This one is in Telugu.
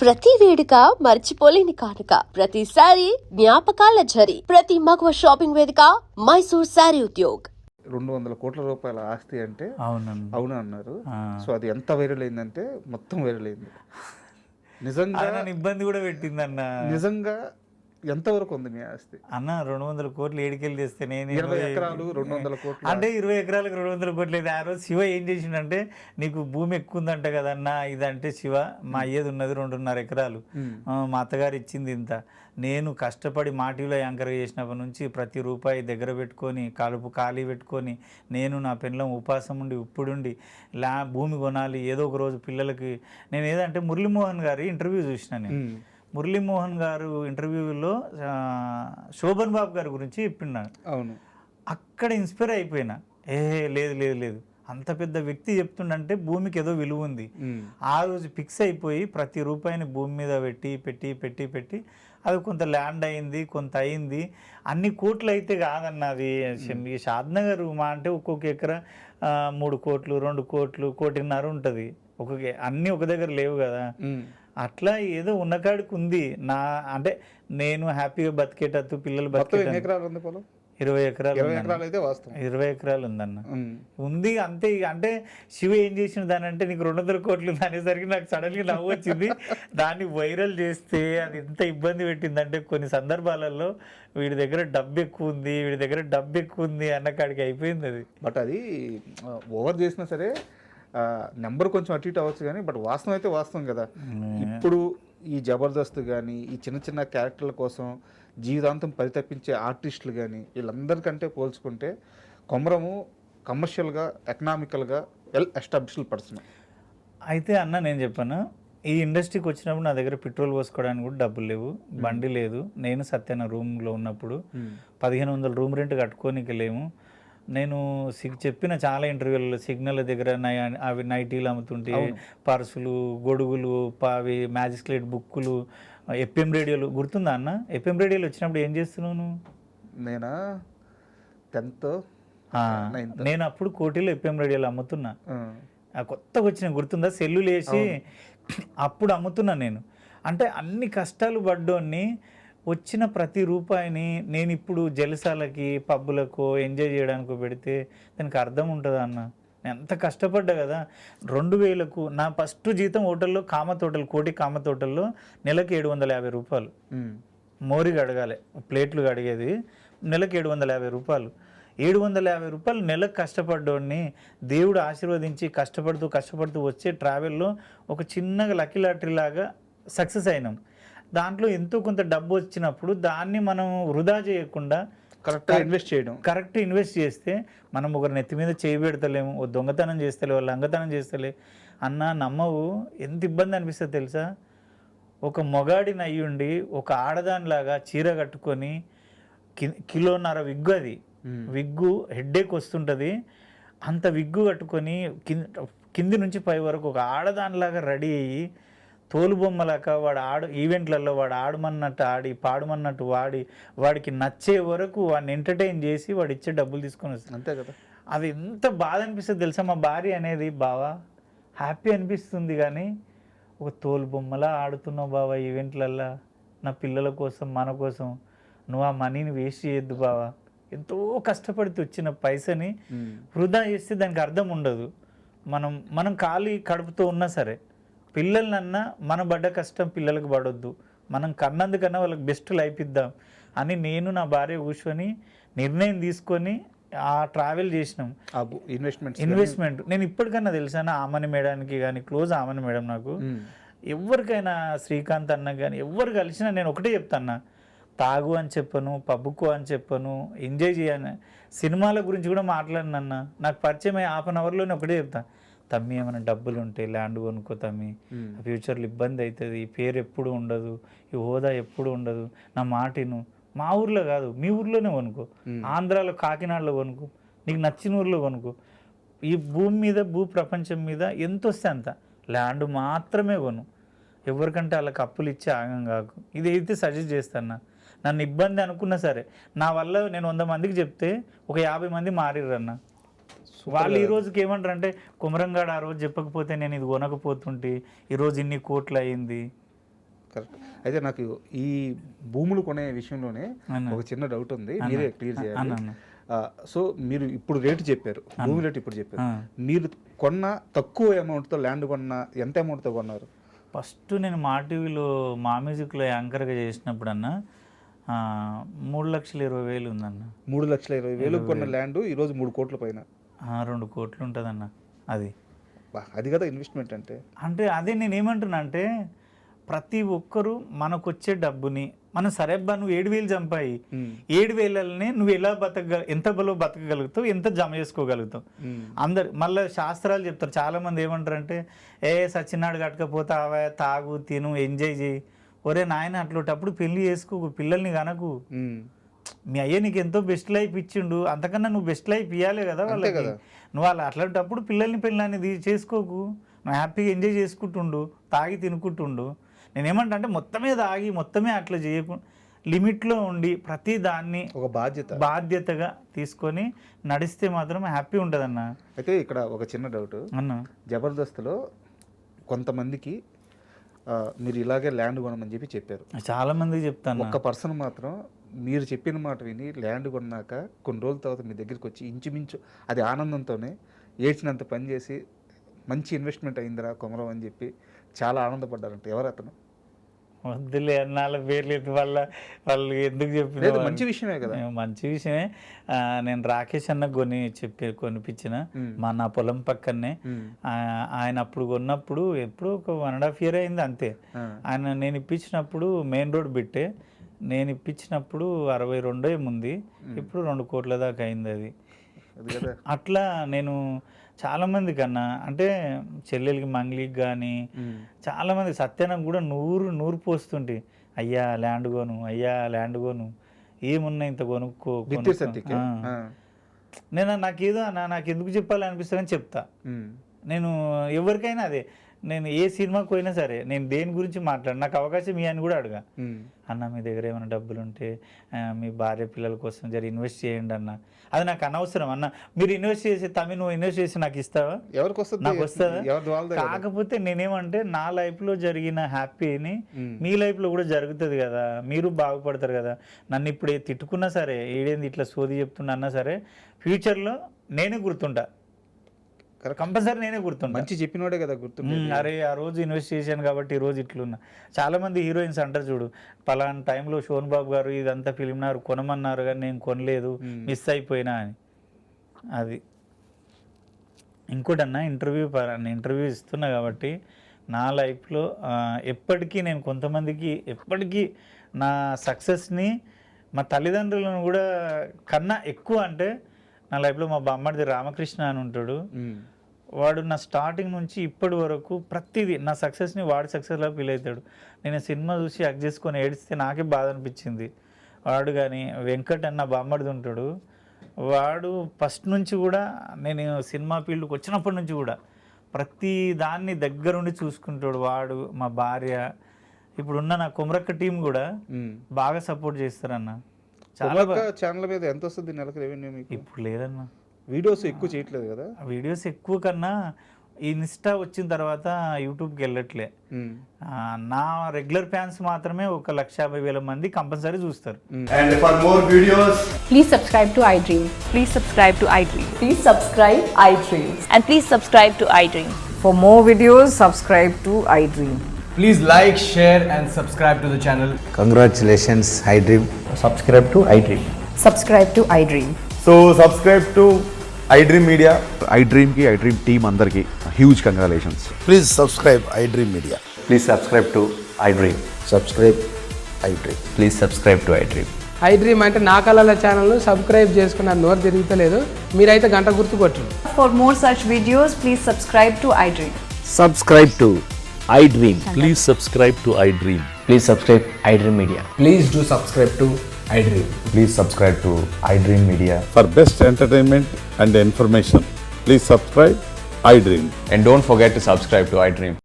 ప్రతి వేడుక మర్చిపోలేని కానుక, ప్రతిసారి జ్ఞాపకాల ఝరి, ప్రతి మగువ షాపింగ్ వేదిక మైసూర్ శారీ ఉద్యోగ్. 200 కోట్ల రూపాయల ఆస్తి అంటే అవును అన్నారు. ఆ. సో అది ఎంత వైరల్ అయిందంటే మొత్తం వైరల్ అయింది. నిజంగా నన్ను ఇబ్బంది కూడా పెట్టిందన్న. నిజంగా ఎంతవరకు ఉంది మీ ఆస్తి? అన్న 200 కోట్లు ఏడికెళ్ళి తెస్తే నేను 20 ఎకరాలు 200 కోట్లు అంటే 20 ఎకరాలకు 200 కోట్లు అయితే ఆ రోజు శివ ఏం చేసిండంటే, నీకు భూమి ఎక్కువ ఉందంట కదన్న ఇదంటే, శివ మా అయ్యేది ఉన్నది 2.5 ఎకరాలు, మా అత్తగారు ఇచ్చింది ఇంత, నేను కష్టపడి మాటిలో యాంకర్ చేసినప్పటి నుంచి ప్రతి రూపాయి దగ్గర పెట్టుకొని కలుపు ఖాళీ పెట్టుకొని నేను నా పెళ్ళం ఉపాసం ఉండి ఇప్పుడుండి భూమి కొనాలి ఏదో ఒక రోజు పిల్లలకి. నేను ఏదంటే మురళీమోహన్ గారి ఇంటర్వ్యూ చూసిన. నేను మురళీమోహన్ గారు ఇంటర్వ్యూలో శోభన్ బాబు గారి గురించి చెప్పిన్నాను. అవును, అక్కడ ఇన్స్పైర్ అయిపోయినా. లేదు లేదు లేదు, అంత పెద్ద వ్యక్తి చెప్తుండంటే భూమికి ఏదో విలువ ఉంది. ఆ రోజు ఫిక్స్ అయిపోయి ప్రతి రూపాయిని భూమి మీద పెట్టి పెట్టి పెట్టి పెట్టి అది కొంత ల్యాండ్ అయింది, కొంత అయింది. అన్ని కోట్లు అయితే కాదన్నది. ఈ షాద్నగర్ మా అంటే ఒక్కొక్క ఎకరా 3 కోట్లు 2 కోట్లు 1.5 కోటి ఉంటుంది. అన్నీ ఒక దగ్గర లేవు కదా. అట్లా ఏదో ఉన్నకాడికి ఉంది. నా అంటే నేను హ్యాపీగా బతికేటట్టు పిల్లలు బతికేటట్టు 20 ఎకరాలు 20 ఎకరాలు ఉందన్న. ఉంది అంతే. అంటే శివ ఏం చేసిన దాని అంటే, నీకు 200 కోట్లు ఉంది అనేసరికి నాకు సడన్గా నవ్వు వచ్చింది. దాన్ని వైరల్ చేస్తే అది ఎంత ఇబ్బంది పెట్టిందంటే, కొన్ని సందర్భాలలో వీడి దగ్గర డబ్బు ఎక్కువ ఉంది, వీడి దగ్గర డబ్బు ఎక్కువ ఉంది అన్న కాడికి అయిపోయింది అది. బట్ అది ఓవర్ చేసినా సరే నెంబర్ కొంచెం అటు ఇటు అవ్వచ్చు కానీ, బట్ వాస్తవం అయితే వాస్తవం కదా. ఇప్పుడు ఈ జబర్దస్త్ కానీ ఈ చిన్న చిన్న క్యారెక్టర్ల కోసం జీవితాంతం పరితపించే ఆర్టిస్టులు కానీ వీళ్ళందరికంటే పోల్చుకుంటే కొమరము కమర్షియల్గా ఎకనామికల్గా వెల్ ఎస్టాబ్లిష్డ్ పర్సన్. అయితే అన్న నేను చెప్పాను, ఈ ఇండస్ట్రీకి వచ్చినప్పుడు నా దగ్గర పెట్రోల్ పోసుకోవడానికి కూడా డబ్బులు లేవు, బండి లేదు. నేను సత్యన రూమ్లో ఉన్నప్పుడు 1500 రూమ్ రెంట్ కట్టుకోనికి లేము. నేను చెప్పిన చాలా ఇంటర్వ్యూలలో సిగ్నల్ దగ్గర అవి నైటీలు అమ్ముతుంటే, పర్సులు గొడుగులు అవి మ్యాజిస్ట్రేట్ బుక్కులు, ఎఫ్ఎం రేడియోలు. గుర్తుందా అన్న? ఎఫ్ఎం రేడియోలు వచ్చినప్పుడు ఏం చేస్తున్నావు నువ్వు? నేనా 10th 9th నేను అప్పుడు కోటిలో ఎఫ్ఎం రేడియోలు అమ్ముతున్నా. కొత్తగా వచ్చిన గుర్తుందా? సెల్లులు వేసి అప్పుడు అమ్ముతున్నా నేను. అంటే అన్ని కష్టాలు పడ్డోన్ని వచ్చిన ప్రతి రూపాయిని నేను ఇప్పుడు జలసాలకి పబ్బులకు ఎంజాయ్ చేయడానికి పెడితే దానికి అర్థం ఉంటుందా అన్న? నేను ఎంత కష్టపడ్డా కదా. 2000కు నా ఫస్ట్ జీతం హోటల్లో కామత్ హోటల్, కోటి కామత్ హోటల్లో నెలకు 750 రూపాయలు. మోరికి అడగాలి, ప్లేట్లు అడిగేది. నెలకు 750 రూపాయలు. 750 రూపాయలు నెలకు కష్టపడ్డోడిని దేవుడు ఆశీర్వదించి కష్టపడుతూ కష్టపడుతూ వచ్చే ట్రావెల్లో ఒక చిన్నగా లక్కీ లాటరీ లాగా సక్సెస్ అయినాం. దాంట్లో ఎంతో కొంత డబ్బు వచ్చినప్పుడు దాన్ని మనం వృధా చేయకుండా కరెక్ట్ ఇన్వెస్ట్ చేస్తే మనం ఒకరి నెత్తి మీద చేయి పెడతలేము, ఓ దొంగతనం చేస్తలే, వాళ్ళు లంగతనం చేస్తలే అన్న. నమ్మవు ఎంత ఇబ్బంది అనిపిస్తుంది తెలుసా? ఒక మొగాడిని అయ్యుండి ఒక ఆడదానిలాగా చీర కట్టుకొని కిలోన్నర విగ్గు, అది విగ్గు హెడ్ఏక్ వస్తుంటుంది, అంత విగ్గు కట్టుకొని కింది నుంచి పై వరకు ఒక ఆడదానిలాగా రెడీ అయ్యి తోలుబొమ్మలాక వాడు ఈవెంట్లలో వాడు ఆడమన్నట్టు ఆడి పాడమన్నట్టు వాడి వాడికి నచ్చే వరకు వాడిని ఎంటర్టైన్ చేసి వాడు ఇచ్చే డబ్బులు తీసుకొని వస్తుంది. అంతే కదా. అది ఎంత బాధ అనిపిస్తుంది తెలుసా? మా భార్య అనేది, బావా హ్యాపీ అనిపిస్తుంది కానీ ఒక తోలుబొమ్మలా ఆడుతున్నావు బావా ఈవెంట్లల్లో, నా పిల్లల కోసం మన కోసం నువ్వు ఆ మనీని వేస్ట్ చేయొద్దు బావా. ఎంతో కష్టపడితే వచ్చిన పైసని వృధా చేస్తే దానికి అర్థం ఉండదు. మనం ఖాళీ కడుపుతో ఉన్నా సరే పిల్లలన్నా మన పడ్డ కష్టం పిల్లలకు పడొద్దు, మనం కన్నందుకన్నా వాళ్ళకి బెస్ట్ లైఫ్ ఇద్దాం అని నేను నా భార్య కూర్చొని నిర్ణయం తీసుకొని ఆ ట్రావెల్ చేసినాం. ఇన్వెస్ట్మెంట్ నేను ఇప్పటికన్నా తెలుసాను ఆమని మేడానికి కానీ, క్లోజ్ ఆమని మేడం నాకు. ఎవరికైనా శ్రీకాంత్ అన్న కానీ ఎవరు కలిసినా నేను ఒకటే చెప్తాను, తాగు అని చెప్పను, పబ్బుకో అని చెప్పను, ఎంజాయ్ చేయను. సినిమాల గురించి కూడా మాట్లాడినన్నా, నాకు పరిచయం 1/2 అవర్లోనే ఒకటే చెప్తాను, తమ్మి ఏమైనా డబ్బులు ఉంటే ల్యాండ్ కొనుక్కో తమ్మి, ఫ్యూచర్లో ఇబ్బంది అవుతుంది, ఈ పేరు ఎప్పుడు ఉండదు, ఈ హోదా ఎప్పుడు ఉండదు, నా మాటిను. మా ఊర్లో కాదు మీ ఊర్లోనే కొనుక్కో, ఆంధ్రాలో కాకినాడలో కొనుక్కో, నీకు నచ్చిన ఊర్లో కొనుక్కో. ఈ భూమి మీద భూ ప్రపంచం మీద ఎంత వస్తే అంత ల్యాండ్ మాత్రమే కొను, ఎవరికంటే వాళ్ళకి అప్పులు ఇచ్చి ఆగం కాకు. ఇదైతే సజెస్ట్ చేస్తాను. నన్ను ఇబ్బంది అనుకున్నా సరే, నా వల్ల నేను 100 మందికి చెప్తే ఒక 50 మంది మారిర్రన్న. వాళ్ళు ఈ రోజుకి ఏమంటారు అంటే, కుమరంగాడు ఆ రోజు చెప్పకపోతే నేను ఇది కొనకపోతుంటే ఈరోజు ఇన్ని కోట్లు అయింది. కరెక్ట్. అయితే నాకు ఈ భూములు కొనే విషయంలోనే ఒక చిన్న డౌట్ ఉంది, మీరే క్లియర్ చేయాలి. సో మీరు ఇప్పుడు రేటు చెప్పారు, భూమి రేటు ఇప్పుడు చెప్పారు, మీరు కొన్న తక్కువ అమౌంట్తో ల్యాండ్ కొన్న ఎంత అమౌంట్తో కొన్నారు? ఫస్ట్ నేను మా టీవీలో మా మ్యూజిక్లో యాంకర్గా చేసినప్పుడు అన్న 3,20,000 ఉందన్న. 3,20,000 కొన్న ల్యాండ్ ఈరోజు 3 కోట్ల పైన, 2 కోట్లు ఉంటుందన్న. అది కదా ఇన్వెస్ట్మెంట్ అంటే. అంటే అదే నేను ఏమంటున్నా అంటే ప్రతి ఒక్కరూ మనకు వచ్చే డబ్బుని మనం సరేబ్బా నువ్వు 7,000 చంపాయి, 7,000ని నువ్వు ఎలా ఎంత బలో బతకగలుగుతావు, ఎంత జమ చేసుకోగలుగుతావు. అందరు మళ్ళీ శాస్త్రాలు చెప్తారు. చాలామంది ఏమంటారు అంటే సచ్చినాడు కట్టకపోతావా, తాగు తిను ఎంజాయ్ చేయి. ఒరే నాయన అట్లాంటప్పుడు పెళ్లి చేసుకో, పిల్లల్ని కనకు. మీ అయ్య నీకు ఎంతో బెస్ట్ లైఫ్ ఇచ్చిండు, అంతకన్నా నువ్వు బెస్ట్ లైఫ్ ఇవ్వాలి కదా వాళ్ళకి. నువ్వు వాళ్ళు అట్లాంటప్పుడు పిల్లల్ని చేసుకోకు, నువ్వు హ్యాపీగా ఎంజాయ్ చేసుకుంటుండు, తాగి తినుకుంటుండు. నేనేమంటా అంటే మొత్తమే తాగి మొత్తమే అట్లా చేయకుండా లిమిట్లో ఉండి ప్రతి దాన్ని ఒక బాధ్యతగా తీసుకొని నడిస్తే మాత్రం హ్యాపీ ఉంటుంది అన్న. అయితే ఇక్కడ ఒక చిన్న డౌట్ అన్న, జబర్దస్త్లో కొంతమందికి మీరు ఇలాగే ల్యాండ్ కొనమని చెప్పారు, చాలా మందికి చెప్తాను. ఒక్క పర్సన్ మాత్రం మీరు చెప్పిన మాట విని ల్యాండ్ కొన్నాక కొన్ని రోజుల తర్వాత మీ దగ్గరికి వచ్చి ఇంచుమించు అది ఆనందంతోనే ఏడ్చినంత పని చేసి మంచి ఇన్వెస్ట్మెంట్ అయిందిరా కొమరం అని చెప్పి చాలా ఆనందపడ్డారంట. ఎవరు అతను? వద్దులే అన్నాళ్ళ పేర్లు వాళ్ళు ఎందుకు చెప్పిన మంచి విషయమే కదా. మంచి విషయమే. నేను రాకేష్ అన్న కొనిపించిన నా పొలం పక్కనే. ఆయన అప్పుడు కొన్నప్పుడు ఎప్పుడు ఒక 1.5 year అయింది అంతే. ఆయన నేను ఇప్పించినప్పుడు మెయిన్ రోడ్ బిట్టే, నేను ఇప్పించినప్పుడు 62 ఏముంది, ఇప్పుడు 2 కోట్ల దాకా అయింది అది. అట్లా నేను చాలామంది కన్నా అంటే చెల్లెలకి మంగ్లీకి కానీ చాలామంది సత్యానికి కూడా నూరు పోస్తుంటే అయ్యా ల్యాండ్ కొను ఏమున్నా ఇంత కొనుక్కో. నేను నాకు ఎందుకు చెప్పాలి అనిపిస్తుందని చెప్తా. నేను ఎవరికైనా అదే, నేను ఏ సినిమాకి పోయినా సరే నేను దేని గురించి మాట్లాడు, నాకు అవకాశం అని కూడా అడగా. అన్న మీ దగ్గర ఏమైనా డబ్బులు ఉంటే మీ భార్య పిల్లల కోసం జర ఇన్వెస్ట్ చేయండి అన్న. అది నాకు అనవసరం అన్న, మీరు ఇన్వెస్ట్ చేసి నువ్వు ఇన్వెస్ట్ చేసి నాకు ఇస్తావా? నాకు వస్తుందా? కాకపోతే నేనేమంటే నా లైఫ్లో జరిగిన హ్యాపీని మీ లైఫ్లో కూడా జరుగుతుంది కదా, మీరు బాగుపడతారు కదా. నన్ను ఇప్పుడు తిట్టుకున్నా సరే, ఏడేంది ఇట్లా సోది చెప్తున్నా అన్నా సరే, ఫ్యూచర్లో నేనే గుర్తుంటా, కంపల్సరీ నేనే గుర్తున్నా. మంచి చెప్పినోడే కదా గుర్తుండే. అరే ఆ రోజు ఇన్వెస్ట్ చేశాను కాబట్టి ఈ రోజు ఇట్లున్నా. చాలా మంది హీరోయిన్స్ అంటారు చూడు, పలానా టైంలో షోన్ బాబు గారు ఇదంతా ఫిలింన్నారు కొనమన్నారు కానీ నేను కొనలేదు, మిస్ అయిపోయినా అని. అది ఇంకోటన్నా ఇంటర్వ్యూ ఇస్తున్నా కాబట్టి నా లైఫ్లో ఎప్పటికీ నేను కొంతమందికి ఎప్పటికీ నా సక్సెస్ని మా తల్లిదండ్రులను కూడా కన్నా ఎక్కువ అంటే నా లైఫ్లో మా బామ్మడిది రామకృష్ణ అని ఉంటాడు. వాడు నా స్టార్టింగ్ నుంచి ఇప్పటి వరకు ప్రతిదీ నా సక్సెస్ని వాడు సక్సెస్లా ఫీల్ అవుతాడు. నేను సినిమా చూసి యాక్ట్ చేసుకొని ఏడిస్తే నాకే బాధ అనిపించింది. వాడు కానీ వెంకట్ అన్న బామ్మడిది ఉంటాడు, వాడు ఫస్ట్ నుంచి కూడా నేను సినిమా ఫీల్డ్కి వచ్చినప్పటి నుంచి కూడా ప్రతి దాన్ని దగ్గరుండి చూసుకుంటాడు. వాడు మా భార్య ఇప్పుడున్న నా కొమరక్క టీం కూడా బాగా సపోర్ట్ చేస్తారన్న. ఛానల్ మీద ఎంత వస్తుంది నెలకు రెవెన్యూ మీకు? ఇప్పుడు లేదన్నా, వీడియోస్ ఎక్కువ చేయట్లేదు కదా. వీడియోస్ ఎక్కువ కన్నా ఇన్స్టా వచ్చిన తర్వాత యూట్యూబ్కి వెళ్ళట్లే. నా రెగ్యులర్ ఫ్యాన్స్ మాత్రమే 1,50,000 మంది కంపల్సరీ చూస్తారు. And for more videos, please subscribe to iDream. Please subscribe to iDream. Please subscribe iDream. And please subscribe to iDream. For more videos, subscribe to iDream. please like, share and subscribe to the channel. Congratulations, iDream. Subscribe to iDream. Subscribe to iDream. So subscribe to iDream Media. iDream ki iDream team andarki huge congratulations. Please subscribe iDream Media. Please subscribe to iDream. Subscribe iDream. Please subscribe to iDream. iDream అంటే నా కళల ఛానల్ను సబ్స్క్రైబ్ చేసుకున్న నోరు తిరుగుతలేదు, మీరైతే గంట గుర్తు కొట్టండి. For more such videos, please subscribe to iDream. Subscribe to iDream. Please subscribe to iDream. Please subscribe iDream Media. Please do subscribe to iDream. Please subscribe to iDream Media. For best entertainment and information, please subscribe iDream. And don't forget to subscribe to iDream.